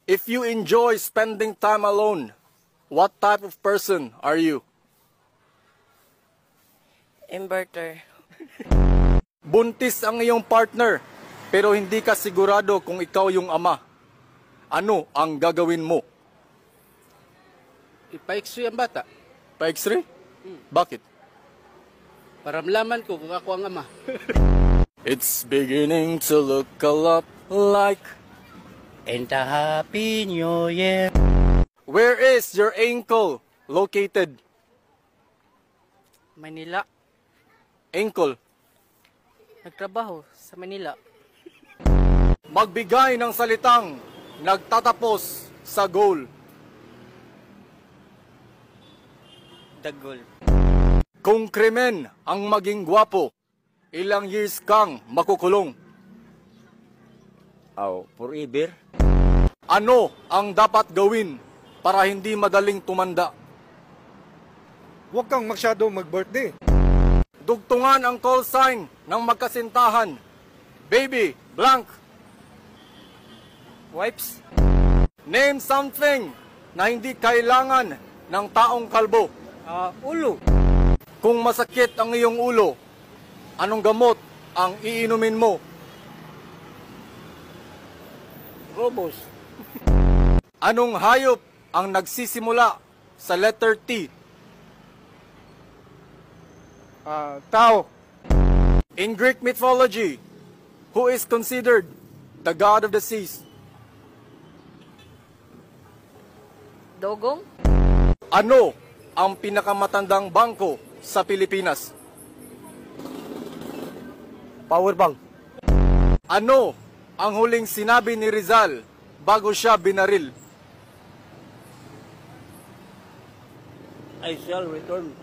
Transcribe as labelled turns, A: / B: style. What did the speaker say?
A: If you enjoy spending time alone, what type of person are you?
B: Inverter.
A: Buntis ang iyong partner, pero hindi ka sigurado kung ikaw yung ama. Ano ang gagawin mo?
C: Ipa-x-ray ang bata
A: Pa-x-ray? Bakit?
C: para malaman ko kung ako ang ama.
A: It's beginning to look a lot like...
C: And a happy new year.
A: Where is your ankle located?
B: Manila.
A: Ankle.
B: Nagtrabaho sa Manila.
A: Magbigay ng salitang nagtatapos sa goal.
B: Dagol.
A: Kung krimen ang maging gwapo, ilang years kang makukulong?
D: Forever.
A: Ano ang dapat gawin para hindi madaling tumanda?
E: Huwag kang masyado mag-birthday.
A: Dugtungan ang call sign ng magkasintahan. Baby, blank.
B: Wipes.
A: Name something na hindi kailangan ng taong kalbo.
B: Ulo.
A: Kung masakit ang iyong ulo, anong gamot ang iinumin mo?
C: Robos.
A: Anong hayop ang nagsisimula sa letter T?
E: Tao.
A: In Greek mythology, who is considered the god of the seas?
B: Dogong.
A: Ano ang pinakamatandang bangko sa Pilipinas?
D: Power bank.
A: Ano ang huling sinabi ni Rizal bago siya binaril?
D: I shall return.